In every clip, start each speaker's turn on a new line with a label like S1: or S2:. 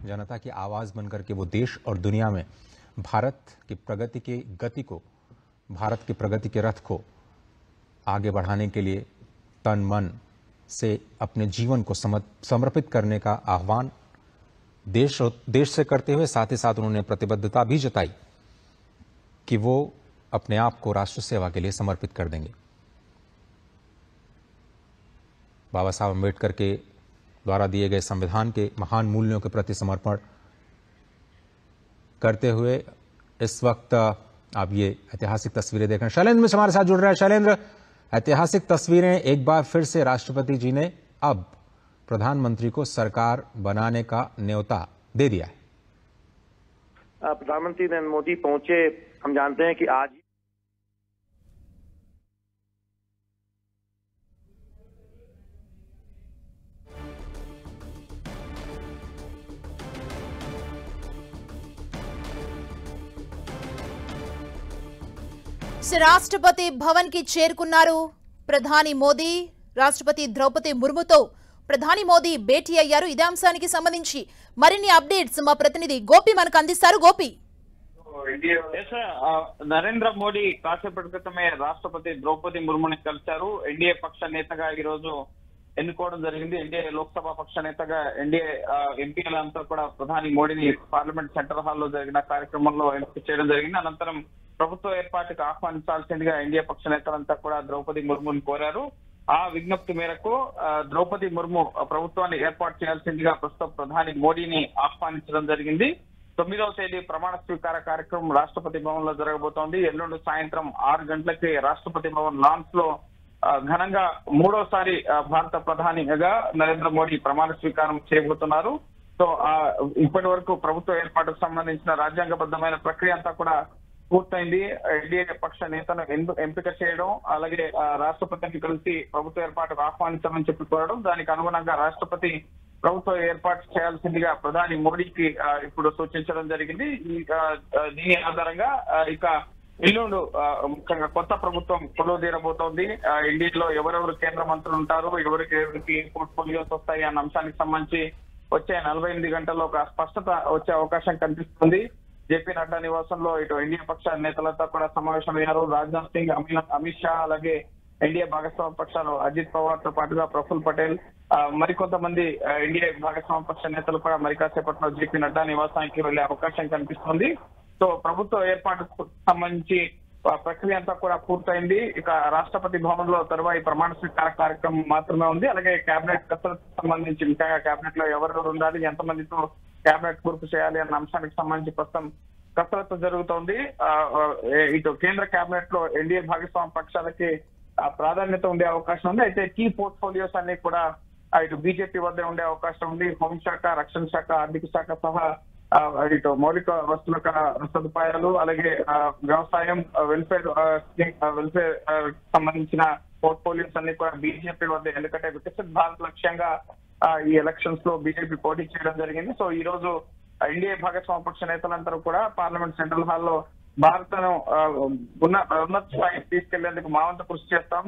S1: जनता की आवाज बनकर के वो देश और दुनिया में भारत की प्रगति की गति को, भारत की प्रगति के रथ को आगे बढ़ाने के लिए तन मन से अपने जीवन को समर्पित करने का आह्वान देश से करते हुए साथ ही साथ उन्होंने प्रतिबद्धता भी जताई कि वो अपने आप को राष्ट्र सेवा के लिए समर्पित कर देंगे। बाबा साहब अम्बेडकर के द्वारा दिए गए संविधान के महान मूल्यों के प्रति समर्पण करते हुए इस वक्त आप ये ऐतिहासिक तस्वीरें देख रहे हैं। शैलेंद्र हमारे साथ जुड़ रहे हैं। शैलेंद्र, ऐतिहासिक तस्वीरें, एक बार फिर से राष्ट्रपति जी ने अब प्रधानमंत्री को सरकार बनाने का न्योता दे दिया है।
S2: प्रधानमंत्री नरेंद्र मोदी पहुंचे, हम जानते हैं कि आज
S3: రాష్ట్రపతి భవన్ కి చేరుకున్నారు ప్రధాని మోదీ। రాష్ట్రపతి ద్రౌపది ముర్ముతో ప్రధాని మోదీ భేటీ అయ్యారు। ఇదే అంశానికి సంబంధించి మరిన్ని అప్డేట్స్ మా ప్రతినిధి గోపి మనకు అందిస్తారు। గోపి,
S4: నరేంద్ర మోడీ కాసేపటి క్రితమే రాష్ట్రపతి ద్రౌపది ముర్ముని కలిశారు। ఎన్డీఏ పక్ష నేతగా ఈ రోజు ఎన్నుకోవడం జరిగింది। ఎన్డీఏ లోక్సభ పక్ష నేతగా ఎన్డీఏ ఎంపీలంతా కూడా ప్రధాని మోడీని పార్లమెంట్ సెంట్రల్ హాల్లో జరిగిన కార్యక్రమంలో ఎంపిక చేయడం జరిగింది। అనంతరం ప్రభుత్వ ఏర్పాటుకు ఆహ్వానించాల్సిందిగా ఎన్డీఏ పక్ష నేతలంతా కూడా ద్రౌపది ముర్ముని కోరారు। ఆ విజ్ఞప్తి మేరకు ద్రౌపది ముర్ము ప్రభుత్వాన్ని ఏర్పాటు చేయాల్సిందిగా ప్రస్తుతం ప్రధాని మోడీని ఆహ్వానించడం జరిగింది। 9వ తేదీ ప్రమాణ స్వీకార కార్యక్రమం రాష్ట్రపతి భవన్ లో జరగబోతోంది। ఎల్లుండి సాయంత్రం 6 గంటలకి రాష్ట్రపతి భవన్ లాన్స్ లో ఘనంగా 3వసారి భారత ప్రధానిగా నరేంద్ర మోడీ ప్రమాణ స్వీకారం చేయబోతున్నారు। సో ఇప్పటి వరకు ప్రభుత్వ ఏర్పాటుకు సంబంధించిన రాజ్యాంగబద్ధమైన ప్రక్రియ అంతా కూడా పూర్తయింది। ఎన్డీఏ పక్ష నేతను ఎంపిక చేయడం, అలాగే రాష్ట్రపతిని కలిసి ప్రభుత్వ ఏర్పాటుకు ఆహ్వానించమని చెప్పి కోరడం, దానికి అనుగుణంగా రాష్ట్రపతి ప్రభుత్వ ఏర్పాటు చేయాల్సిందిగా ప్రధాని మోడీకి ఇప్పుడు సూచించడం జరిగింది। దీని ఆధారంగా ఇక ఎల్లుండు ముఖ్యంగా కొత్త ప్రభుత్వం కొలువుదీరబోతోంది। ఎన్డీఏలో ఎవరెవరు కేంద్ర మంత్రులు ఉంటారు, ఎవరికి పోర్ట్ఫోలియోస్ వస్తాయి అన్న అంశానికి సంబంధించి వచ్చే 48 గంటల్లో ఒక స్పష్టత వచ్చే అవకాశం కనిపిస్తుంది। జేపీ నడ్డా నివాసంలో ఇటు ఎన్డీఏ పక్ష నేతలతో కూడా సమావేశమయ్యారు। రాజ్నాథ్ సింగ్, అమిత్ షా, అలాగే ఎన్డీఏ భాగస్వామ్య పక్షాలు అజిత్ పవార్ తో పాటుగా ప్రఫుల్ పటేల్, మరికొంతమంది ఎన్డీఏ భాగస్వామ్య పక్ష నేతలు కూడా మరి కాసేపట్లో జేపీ నడ్డా నివాసానికి వెళ్లే అవకాశం కనిపిస్తుంది। సో ప్రభుత్వ ఏర్పాటుకు సంబంధించి ప్రక్రియ అంతా కూడా పూర్తయింది। ఇక రాష్ట్రపతి భవన్ లో తరువాయి ప్రమాణ స్వీకార కార్యక్రమం మాత్రమే ఉంది। అలాగే కేబినెట్ కసరత్తు సంబంధించి ముఖ్యంగా కేబినెట్ లో ఎవరెవరు ఉండాలి, ఎంతమందితో కేబినెట్ పూర్తి చేయాలి అన్న అంశానికి సంబంధించి ప్రస్తుతం కసరత్తు జరుగుతోంది। ఇటు కేంద్ర కేబినెట్ లో ఎన్డీఏ భాగస్వామ్య పక్షాలకి ప్రాధాన్యత ఉండే అవకాశం ఉంది। అయితే కీ పోర్ట్ఫోలియోస్ అన్ని కూడా ఇటు బీజేపీ వద్ద ఉండే అవకాశం ఉంది। హోంశాఖ, రక్షణ శాఖ, ఆర్థిక శాఖ సహా ఇటు మౌలిక వస్తువుల సదుపాయాలు, అలాగే వ్యవసాయం, వెల్ఫేర్ సంబంధించిన పోర్ట్ఫోలియోస్ అన్ని కూడా బీజేపీ వద్ద, ఎందుకంటే వికసిత్ భారత్ లక్ష్యంగా ఈ ఎలక్షన్స్ లో బీజేపీ పోటీ చేయడం జరిగింది। సో ఈ రోజు ఎన్డీఏ భాగస్వామ్య పక్ష నేతలందరూ కూడా పార్లమెంట్ సెంట్రల్ హాల్లో భారత్ను ఉన్నత స్థాయికి తీసుకెళ్లేందుకు మా వంతు కృషి చేస్తాం,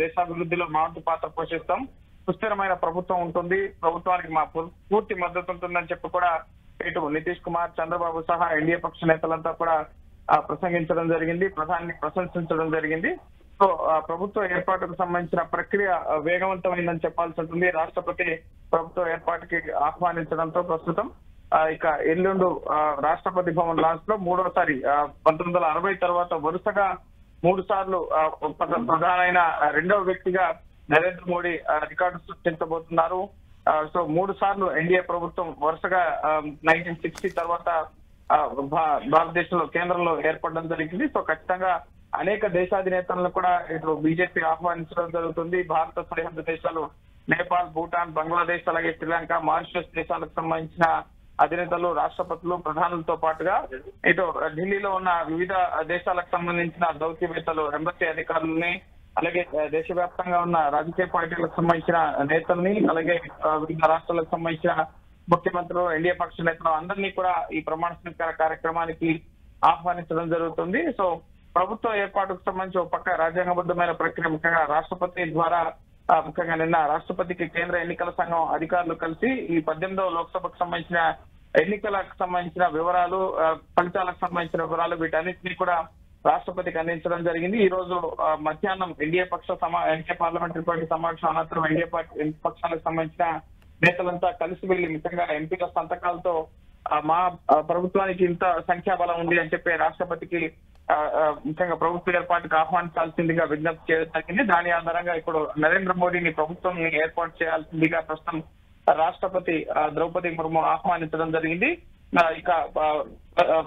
S4: దేశాభివృద్ధిలో మా వంతు పాత్ర పోషిస్తాం, సుస్థిరమైన ప్రభుత్వం ఉంటుంది, ప్రభుత్వానికి మా పూర్తి మద్దతు ఉంటుందని చెప్పి కూడా ఇటు నితీష్ కుమార్, చంద్రబాబు సహా ఎన్డీఏ పక్ష నేతలంతా కూడా ప్రసంగించడం జరిగింది, ప్రధాని ప్రశంసించడం జరిగింది। సో ప్రభుత్వ ఏర్పాటుకు సంబంధించిన ప్రక్రియ వేగవంతమైందని చెప్పాల్సి ఉంటుంది। రాష్ట్రపతి ప్రభుత్వ ఏర్పాటుకి ఆహ్వానించడంతో ప్రస్తుతం ఇక ఎల్లుండు రాష్ట్రపతి భవన్ లాన్స్ లో 3వసారి 1960 తర్వాత వరుసగా 3 సార్లు ప్రధానమైన 2వ వ్యక్తిగా నరేంద్ర మోడీ రికార్డు సృష్టించబోతున్నారు। సో 3 సార్లు ఎన్డీఏ ప్రభుత్వం వరుసగా 1960 తర్వాత భారతదేశంలో కేంద్రంలో ఏర్పడడం జరిగింది। సో ఖచ్చితంగా అనేక దేశాధినేతలను కూడా ఇటు బీజేపీ ఆహ్వానించడం జరుగుతుంది। భారత సరిహద్దు దేశాలు నేపాల్, భూటాన్, బంగ్లాదేశ్, అలాగే శ్రీలంక, మారిషస్ దేశాలకు సంబంధించిన అధినేతలు, రాష్ట్రపతులు, ప్రధానులతో పాటుగా ఇటు ఢిల్లీలో ఉన్న వివిధ దేశాలకు సంబంధించిన దౌత్యవేత్తలు, ఎంబసీ అధికారులని, అలాగే దేశవ్యాప్తంగా ఉన్న రాజకీయ పార్టీలకు సంబంధించిన నేతల్ని, అలాగే వివిధ రాష్ట్రాలకు సంబంధించిన ముఖ్యమంత్రులు, ఎన్డీఏ పక్ష నేతలు అందరినీ కూడా ఈ ప్రమాణ స్వీకార కార్యక్రమానికి ఆహ్వానించడం జరుగుతుంది। సో ప్రభుత్వ ఏర్పాటుకు సంబంధించి ఒక పక్క రాజ్యాంగబద్ధమైన ప్రక్రియ, ముఖ్యంగా రాష్ట్రపతి ద్వారా ముఖ్యంగా నిన్న రాష్ట్రపతికి కేంద్ర ఎన్నికల సంఘం అధికారులు కలిసి ఈ 18వ లోక్సభకు సంబంధించిన ఎన్నికలకు సంబంధించిన వివరాలు, ఫలితాలకు సంబంధించిన వివరాలు వీటన్నిటినీ కూడా రాష్ట్రపతికి అందించడం జరిగింది. ఈ రోజు మధ్యాహ్నం ఎన్డీఏ పార్లమెంటరీ పార్టీ సమావేశం అనంతరం ఎన్డీఏ పక్షాలకు సంబంధించిన నేతలంతా కలిసి వెళ్లి ముఖ్యంగా ఎంపీల సంతకాలతో మా ప్రభుత్వానికి ఇంత సంఖ్యాబలం ఉంది అని చెప్పి రాష్ట్రపతికి ముఖ్యంగా ప్రభుత్వ ఏర్పాటుకు ఆహ్వానించాల్సిందిగా విజ్ఞప్తి చేయడం జరిగింది. దాని ఆధారంగా ఇప్పుడు నరేంద్ర మోడీని ప్రభుత్వం ఏర్పాటు చేయాల్సిందిగా ప్రస్తుతం రాష్ట్రపతి ద్రౌపది ముర్ము ఆహ్వానించడం జరిగింది. ఇక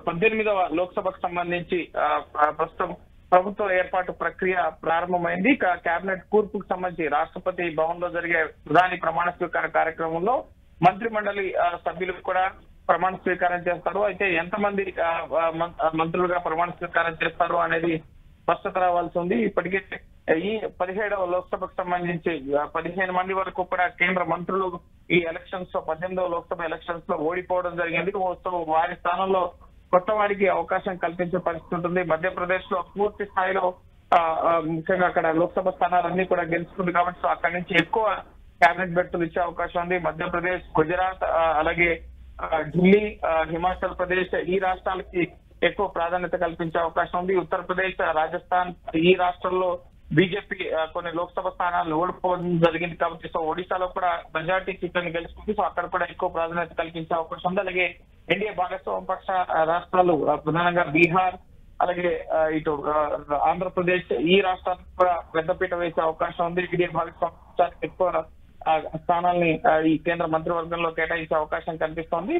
S4: 18వ లోక్సభకు సంబంధించి ప్రస్తుతం ప్రభుత్వ ఏర్పాటు ప్రక్రియ ప్రారంభమైంది. ఇక కేబినెట్ కూర్పుకు సంబంధించి రాష్ట్రపతి భవన్ లో జరిగే ప్రధాని ప్రమాణ స్వీకార కార్యక్రమంలో మంత్రి మండలి సభ్యులకు కూడా ప్రమాణ స్వీకారం చేస్తారు. అయితే ఎంతమంది మంత్రులుగా ప్రమాణ స్వీకారం చేస్తారు అనేది స్పష్టత రావాల్సి ఉంది. ఇప్పటికే ఈ 17వ లోక్సభకు సంబంధించి 15 మంది వరకు కూడా కేంద్ర మంత్రులు ఈ ఎలక్షన్స్ లో 18వ లోక్సభ ఎలక్షన్స్ లో ఓడిపోవడం జరిగింది. సో వారి స్థానంలో కొత్త వారికి అవకాశం కల్పించే పరిస్థితి ఉంటుంది. మధ్యప్రదేశ్ లో పూర్తి స్థాయిలో ముఖ్యంగా అక్కడ లోక్సభ స్థానాలన్నీ కూడా గెలుచుకుంది కాబట్టి సో అక్కడి నుంచి ఎక్కువ కేబినెట్ బెర్తులు ఇచ్చే అవకాశం ఉంది. మధ్యప్రదేశ్, గుజరాత్, అలాగే ఢిల్లీ, హిమాచల్ ప్రదేశ్ ఈ రాష్ట్రాలకి ఎక్కువ ప్రాధాన్యత కల్పించే అవకాశం ఉంది. ఉత్తరప్రదేశ్, రాజస్థాన్ ఈ రాష్ట్రాల్లో బీజేపీ కొన్ని లోక్సభ స్థానాలను ఓడిపోవడం జరిగింది కాబట్టి సో ఒడిశాలో కూడా మెజార్టీ సీట్లను గెలుచుకుంది. సో అక్కడ కూడా ఎక్కువ ప్రాధాన్యత కల్పించే అవకాశం ఉంది. అలాగే ఎన్డీఏ భాగస్వామ్య పక్ష రాష్ట్రాలు ప్రధానంగా బీహార్, అలాగే ఇటు ఆంధ్రప్రదేశ్ ఈ రాష్ట్రాలకు కూడా పెద్దపీట వేసే అవకాశం ఉంది. ఎన్డీఏ భాగస్వామ్య పక్షానికి ఎక్కువ స్థానాల్ని ఈ కేంద్ర మంత్రివర్గంలో కేటాయించే అవకాశం కనిపిస్తోంది.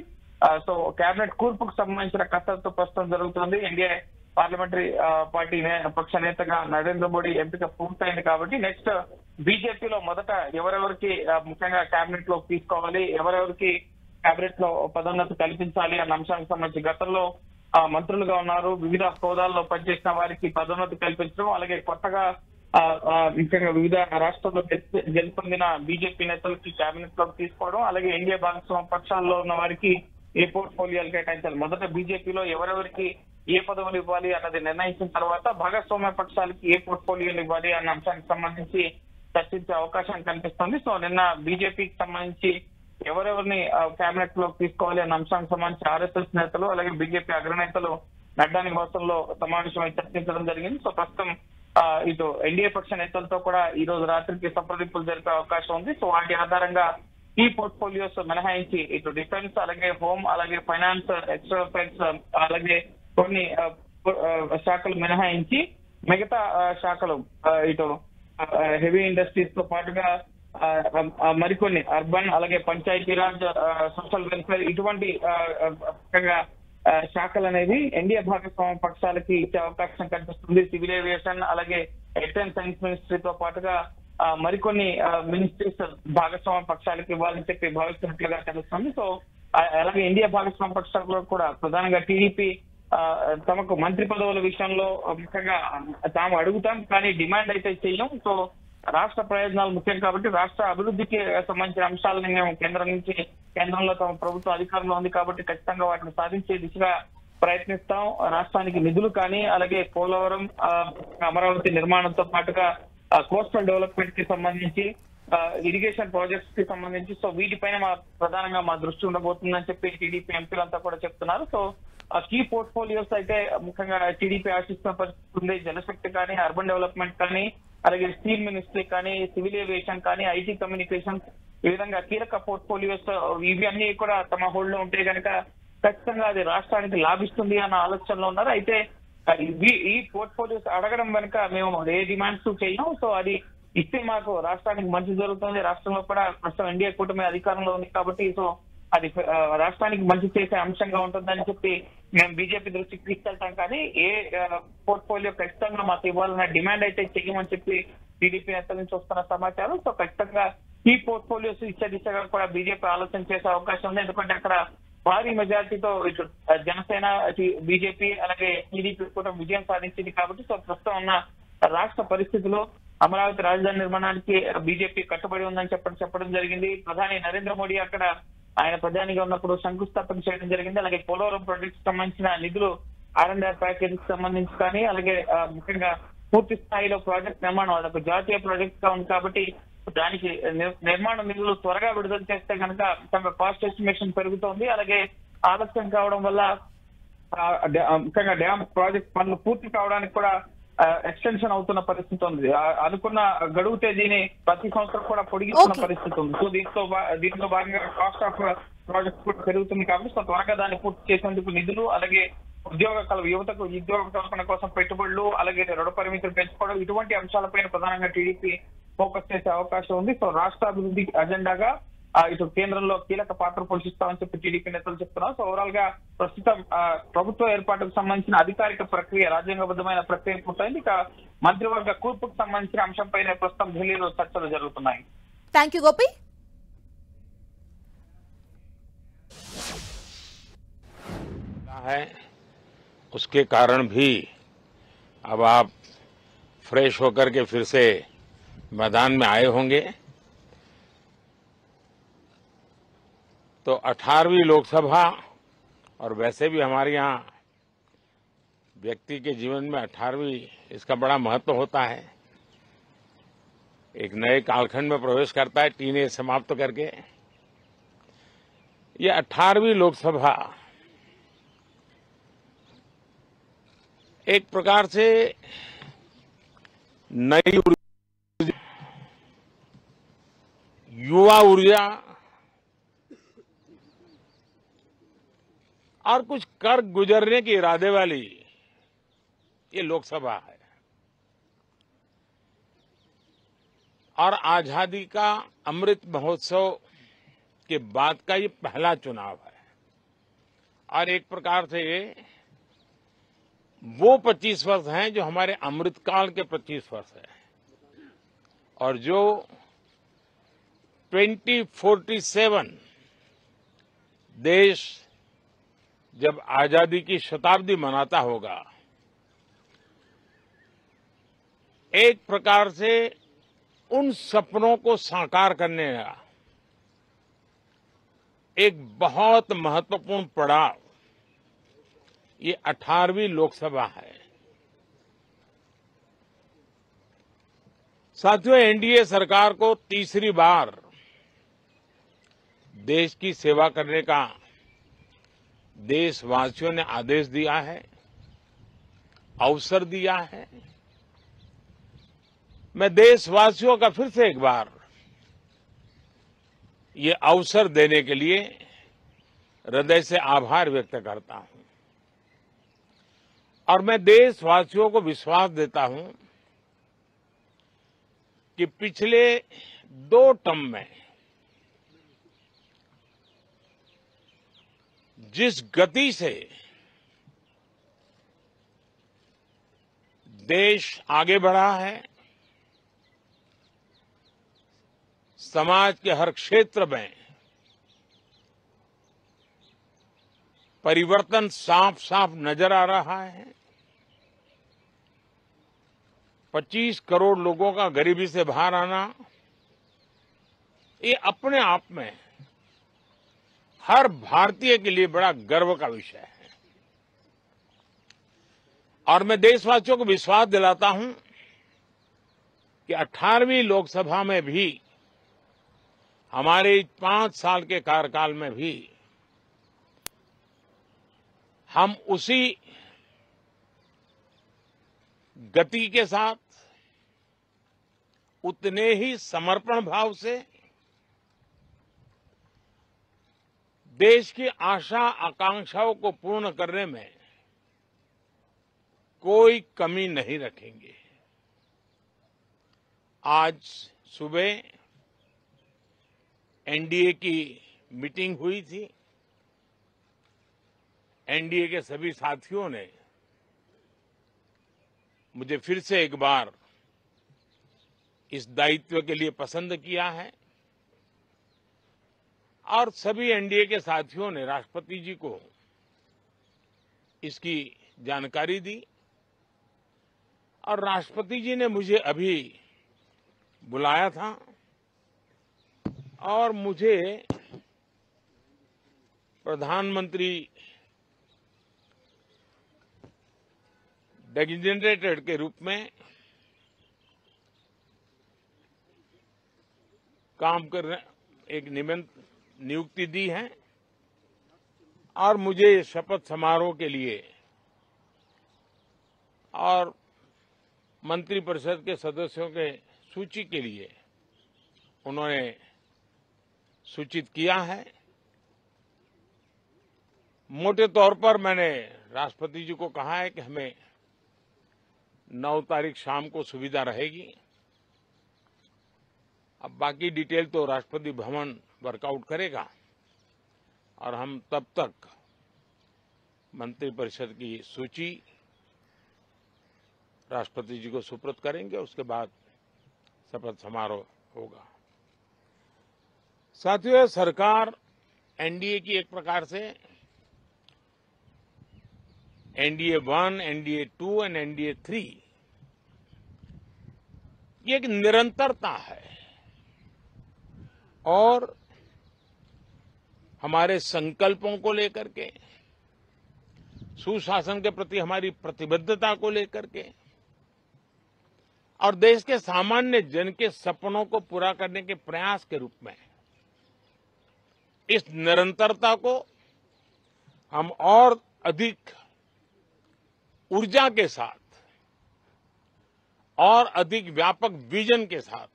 S4: సో కేబినెట్ కూర్పుకు సంబంధించిన కసరత్తు ప్రస్తుతం జరుగుతుంది. ఎన్డీఏ పార్లమెంటరీ పార్టీ పక్ష నేతగా నరేంద్ర మోడీ ఎంపిక పూర్తయింది కాబట్టి నెక్స్ట్ బీజేపీలో మొదట ఎవరెవరికి ముఖ్యంగా కేబినెట్ లో తీసుకోవాలి, ఎవరెవరికి కేబినెట్ లో పదోన్నతి కల్పించాలి అన్న అంశానికి సంబంధించి గతంలో మంత్రులుగా ఉన్నారు, వివిధ హోదాల్లో పనిచేసిన వారికి పదోన్నతి కల్పించడం, అలాగే కొత్తగా ముఖ్యంగా వివిధ రాష్ట్రాల్లో గెలుపొందిన బీజేపీ నేతలకి కేబినెట్ లోకి తీసుకోవడం, అలాగే ఎన్డీఏ భాగస్వామ్య పక్షాల్లో ఉన్న వారికి ఏ పోర్ట్ఫోలియోలు కేటాయించాలి, మొదట బీజేపీలో ఎవరెవరికి ఏ పదవులు ఇవ్వాలి అన్నది నిర్ణయించిన తర్వాత భాగస్వామ్య పక్షాలకి ఏ పోర్ట్ఫోలియోలు ఇవ్వాలి అన్న అంశానికి సంబంధించి చర్చించే అవకాశం కనిపిస్తుంది. సో నిన్న బీజేపీకి సంబంధించి ఎవరెవరిని కేబినెట్ లోకి తీసుకోవాలి అన్న అంశానికి సంబంధించి ఆర్ఎస్ఎస్ నేతలు అలాగే బీజేపీ అగ్రనేతలు నడ్డా నివాసంలో సమావేశమై చర్చించడం జరిగింది. సో ప్రస్తుతం ఇటు ఎన్డీఏ పక్ష నేతలతో కూడా ఈ రోజు రాత్రికి సంప్రదింపులు జరిపే అవకాశం ఉంది. సో వాటి ఆధారంగా ఈ పోర్ట్ఫోలియోస్ మినహాయించి ఇటు డిఫెన్స్, అలాగే హోమ్, అలాగే ఫైనాన్స్, ఎక్స్టర్నల్ అఫైర్స్, అలాగే కొన్ని శాఖలు మినహాయించి మిగతా శాఖలు ఇటు హెవీ ఇండస్ట్రీస్ తో పాటుగా మరికొన్ని అర్బన్, అలాగే పంచాయతీరాజ్, సోషల్ వెల్ఫేర్ ఇటువంటి శాఖలు అనేది ఎన్డీఏ భాగస్వామ్య పక్షాలకి ఇచ్చే అవకాశం కనిపిస్తుంది. సివిల్ ఏవియేషన్, అలాగే హెల్త్ అండ్ సైన్స్ మినిస్ట్రీతో పాటుగా మరికొన్ని మినిస్ట్రీస్ భాగస్వామ్య పక్షాలకి ఇవ్వాలని చెప్పి భావిస్తున్నట్లుగా తెలుస్తుంది. సో అలాగే ఎన్డీఏ భాగస్వామ్య పక్షాలలో కూడా ప్రధానంగా టీడీపీ తమకు మంత్రి పదవుల విషయంలో ముఖ్యంగా తాము అడుగుతాం కానీ డిమాండ్ అయితే చెయ్యం. సో రాష్ట్ర ప్రయోజనాలు ముఖ్యం కాబట్టి రాష్ట్ర అభివృద్ధికి సంబంధించిన అంశాలను మేము కేంద్రంలో తమ ప్రభుత్వ అధికారంలో ఉంది కాబట్టి ఖచ్చితంగా వాటిని సాధించే దిశగా ప్రయత్నిస్తాం. రాష్ట్రానికి నిధులు కానీ అలాగే పోలవరం, అమరావతి నిర్మాణంతో పాటుగా కోస్టల్ డెవలప్మెంట్ కి సంబంధించి ఇరిగేషన్ ప్రాజెక్ట్స్ కి సంబంధించి సో వీటిపైన ప్రధానంగా మా దృష్టి ఉండబోతుందని చెప్పి టీడీపీ ఎంపీలంతా కూడా చెప్తున్నారు. సో కీ పోర్ట్ఫోలియోస్ అయితే ముఖ్యంగా టీడీపీ ఆశిస్తున్న పరిస్థితి ఉంది. జలశక్తి కానీ, అర్బన్ డెవలప్మెంట్ కానీ, అలాగే స్టీల్ మినిస్ట్రీ కానీ, సివిల్ ఏవియేషన్ కానీ, ఐటీ కమ్యూనికేషన్స్ ఈ విధంగా కీలక పోర్ట్ఫోలియోస్ ఇవి అన్ని కూడా తమ హోల్డ్ లో ఉంటే కనుక ఖచ్చితంగా అది రాష్ట్రానికి లాభిస్తుంది అన్న ఆలోచనలో ఉన్నారు. అయితే ఈ పోర్ట్ఫోలియోస్ అడగడం వెనుక మేము ఏ డిమాండ్స్ చేయం. సో అది ఇస్తే మాకు రాష్ట్రానికి మంచి జరుగుతుంది. రాష్ట్రంలో కూడా ప్రస్తుతం ఎన్డీఏ కూటమి అధికారంలో ఉంది కాబట్టి సో అది రాష్ట్రానికి మంచి చేసే అంశంగా ఉంటుందని చెప్పి మేము బీజేపీ దృష్టికి తీసుకెళ్తాం కానీ ఏ పోర్ట్ఫోలియో ఖచ్చితంగా మాకు ఇవ్వాలన్న డిమాండ్ అయితే చెయ్యమని చెప్పి టీడీపీ నేతల నుంచి వస్తున్న సమాచారం. సో ఖచ్చితంగా ఈ పోర్ట్ఫోలియోస్ ఇచ్చే దిశగా కూడా బీజేపీ ఆలోచన చేసే అవకాశం ఉంది. ఎందుకంటే అక్కడ భారీ మెజార్టీతో ఇటు జనసేన, బీజేపీ అలాగే టీడీపీ కూడా విజయం సాధించింది కాబట్టి సో ప్రస్తుతం ఉన్న రాష్ట్ర పరిస్థితిలో అమరావతి రాజధాని నిర్మాణానికి బీజేపీ కట్టుబడి ఉందని చెప్పడం జరిగింది. ప్రధాని నరేంద్ర మోడీ అక్కడ ఆయన ప్రధానిగా ఉన్నప్పుడు శంకుస్థాపన చేయడం జరిగింది. అలాగే పోలవరం ప్రాజెక్ట్ సంబంధించిన నిధులు R&R ప్యాకేజ్ కి సంబంధించి కానీ అలాగే ముఖ్యంగా పూర్తి స్థాయిలో ప్రాజెక్ట్ నిర్మాణం అదొక జాతీయ ప్రాజెక్ట్ గా ఉంది కాబట్టి దానికి నిర్మాణ నిధులు త్వరగా విడుదల చేస్తే కనుక తమ కాస్ట్ ఎస్టిమేషన్ పెరుగుతోంది. అలాగే ఆలస్యం కావడం వల్ల ముఖ్యంగా డ్యామ్ ప్రాజెక్ట్ పనులు పూర్తి కావడానికి కూడా ఎక్స్టెన్షన్ అవుతున్న పరిస్థితి ఉంది. అనుకున్న గడువు తేదీని ప్రతి సంవత్సరం కూడా పొడిగిస్తున్న పరిస్థితి ఉంది. సో దీంతో భాగంగా కాస్ట్ ఆఫ్ ప్రాజెక్ట్ కూడా పెరుగుతుంది కాబట్టి సో త్వరగా దాన్ని పూర్తి చేసేందుకు నిధులు, అలాగే యువతకు ఉద్యోగ కల్పన కోసం పెట్టుబడులు, అలాగే రుణ పరిమితులు పెంచుకోవడం, ఇటువంటి అంశాలపైన ప్రధానంగా టీడీపీ ఫోకస్ చేసే అవకాశం ఉంది. సో రాష్ట్ర అభివృద్ధి అజెండాగా ఇటు కేంద్రంలో కీలక పాత్ర పోషిస్తామని చెప్పి టీడీపీ నేతలు చెప్తున్నారు. సో ఓవరాల్ గా ప్రస్తుతం ప్రభుత్వ ఏర్పాటుకు సంబంధించిన అధికారిక ప్రక్రియ, రాజ్యాంగబద్ధమైన ప్రక్రియ పూర్తయింది. ఇక మంత్రివర్గ కూర్పుకు సంబంధించిన అంశంపైన ప్రస్తుతం ఢిల్లీలో చర్చలు జరుగుతున్నాయి.
S3: Thank you Gopi.
S5: उसके कारण भी अब आप फ्रेश होकर के फिर से मैदान में आए होंगे। तो 18वीं लोकसभा, और वैसे भी हमारे यहाँ व्यक्ति के जीवन में 18वीं इसका बड़ा महत्व होता है। एक नए कालखंड में प्रवेश करता है, टीनेज समाप्त करके। ये 18वीं लोकसभा एक प्रकार से नई ऊर्जा, युवा ऊर्जा और कुछ कर गुजरने के इरादे वाली ये लोकसभा है। और आजादी का अमृत महोत्सव के बाद का ये पहला चुनाव है। और एक प्रकार से ये वो 25 वर्ष हैं जो हमारे अमृतकाल के 25 वर्ष है, और जो 2047 देश जब आजादी की शताब्दी मनाता होगा, एक प्रकार से उन सपनों को साकार करने का एक बहुत महत्वपूर्ण पड़ाव ये 18वीं लोकसभा है। साथियों, एनडीए सरकार को तीसरी बार देश की सेवा करने का देशवासियों ने आदेश दिया है, अवसर दिया है। मैं देशवासियों का फिर से एक बार ये अवसर देने के लिए हृदय से आभार व्यक्त करता हूं। और मैं देशवासियों को विश्वास देता हूं कि पिछले 2 टर्म में जिस गति से देश आगे बढ़ा है, समाज के हर क्षेत्र में परिवर्तन साफ साफ नजर आ रहा है। 25 करोड़ लोगों का गरीबी से बाहर आना, ये अपने आप में हर भारतीय के लिए बड़ा गर्व का विषय है। और मैं देशवासियों को विश्वास दिलाता हूं कि 18वीं लोकसभा में भी, हमारे 5 साल के कार्यकाल में भी, हम उसी गति के साथ, उतने ही समर्पण भाव से देश की आशा आकांक्षाओं को पूर्ण करने में कोई कमी नहीं रखेंगे। आज सुबह एनडीए की मीटिंग हुई थी। एनडीए के सभी साथियों ने मुझे फिर से एक बार इस दायित्व के लिए पसंद किया है, और सभी एनडीए के साथियों ने राष्ट्रपति जी को इसकी जानकारी दी। और राष्ट्रपति जी ने मुझे अभी बुलाया था और मुझे प्रधानमंत्री डेजिग्नेटेड के रूप में काम कर एक नियुक्ति दी है और मुझे शपथ समारोह के लिए और मंत्रिपरिषद के सदस्यों के सूची के लिए उन्होंने सूचित किया है। मोटे तौर पर मैंने राष्ट्रपति जी को कहा है कि हमें 9 तारीख शाम को सुविधा रहेगी। अब बाकी डिटेल तो राष्ट्रपति भवन वर्कआउट करेगा और हम तब तक मंत्रिपरिषद की सूची राष्ट्रपति जी को सुपुर्द करेंगे। उसके बाद शपथ समारोह होगा। साथियों, सरकार एनडीए की एक प्रकार से एनडीए 1, एनडीए 2 एंड एनडीए 3 ये एक निरंतरता है और हमारे संकल्पों को लेकर के, सुशासन के प्रति हमारी प्रतिबद्धता को लेकर के और देश के सामान्य जन के सपनों को पूरा करने के प्रयास के रूप में इस निरंतरता को हम और अधिक ऊर्जा के साथ और अधिक व्यापक विजन के साथ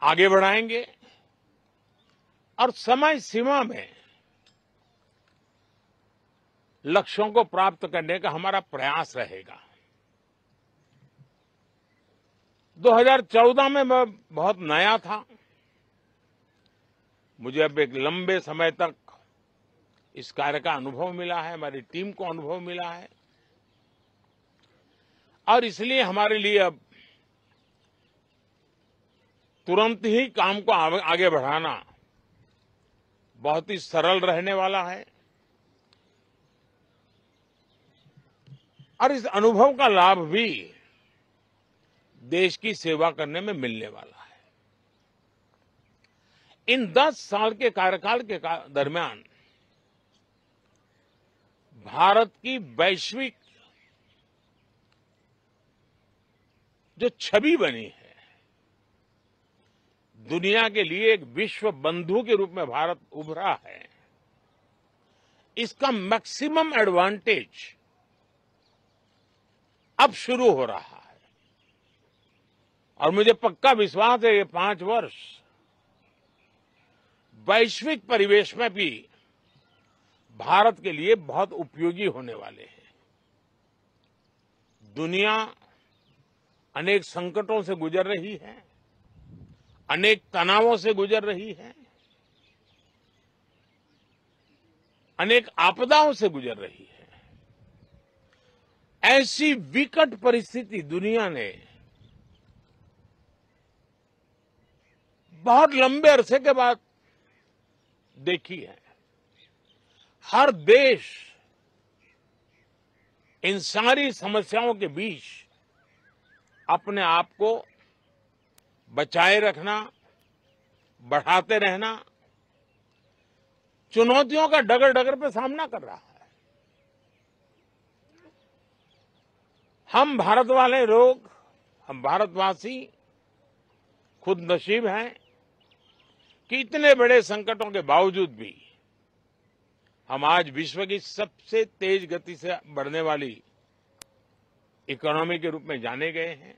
S5: आगे बढ़ाएंगे और समय सीमा में लक्ष्यों को प्राप्त करने का हमारा प्रयास रहेगा। 2014 में मैं बहुत नया था। मुझे अब एक लंबे समय तक इस कार्य का अनुभव मिला है, हमारी टीम को अनुभव मिला है और इसलिए हमारे लिए अब तुरंत ही काम को आगे बढ़ाना बहुत ही सरल रहने वाला है और इस अनुभव का लाभ भी देश की सेवा करने में मिलने वाला है। इन 10 साल के कार्यकाल के दरमियान भारत की वैश्विक जो छवि बनी है, दुनिया के लिए एक विश्व बंधु के रूप में भारत उभरा है, इसका मैक्सिमम एडवांटेज अब शुरू हो रहा है और मुझे पक्का विश्वास है ये 5 वर्ष वैश्विक परिवेश में भी भारत के लिए बहुत उपयोगी होने वाले हैं। दुनिया अनेक संकटों से गुजर रही है, अनेक तनावों से गुजर रही है, अनेक आपदाओं से गुजर रही है। ऐसी विकट परिस्थिति दुनिया ने बहुत लंबे अरसे के बाद देखी है। हर देश इन सारी समस्याओं के बीच अपने आप को बचाए रखना, बढ़ाते रहना, चुनौतियों का डगर डगर पे सामना कर रहा है। हम भारत वाले लोग, हम भारतवासी खुद नसीब हैं कि इतने बड़े संकटों के बावजूद भी हम आज विश्व की सबसे तेज गति से बढ़ने वाली इकोनॉमी के रूप में जाने गए हैं।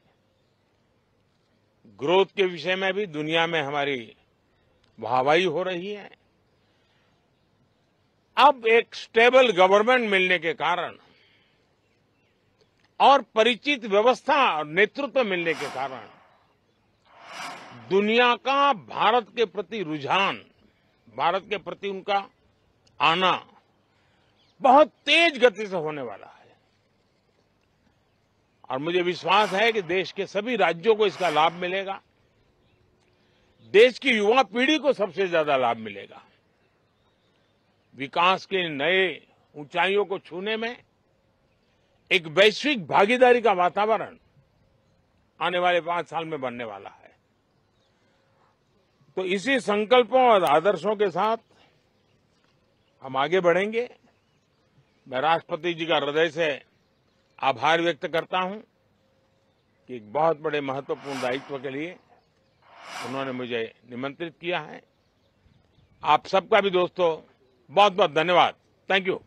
S5: ग्रोथ के विषय में भी दुनिया में हमारी वाहवाही हो रही है। अब एक स्टेबल गवर्नमेंट मिलने के कारण और परिचित व्यवस्था और नेतृत्व मिलने के कारण दुनिया का भारत के प्रति रुझान, भारत के प्रति उनका आना बहुत तेज गति से होने वाला है और मुझे विश्वास है कि देश के सभी राज्यों को इसका लाभ मिलेगा। देश की युवा पीढ़ी को सबसे ज्यादा लाभ मिलेगा। विकास के नए ऊंचाइयों को छूने में एक वैश्विक भागीदारी का वातावरण आने वाले 5 साल में बनने वाला है। तो इसी संकल्पों और आदर्शों के साथ हम आगे बढ़ेंगे। मैं राष्ट्रपति जी का हृदय से आभार व्यक्त करता हूं कि एक बहुत बड़े महत्वपूर्ण दायित्व के लिए उन्होंने मुझे निमंत्रित किया है। आप सबका भी दोस्तों बहुत बहुत धन्यवाद। Thank you.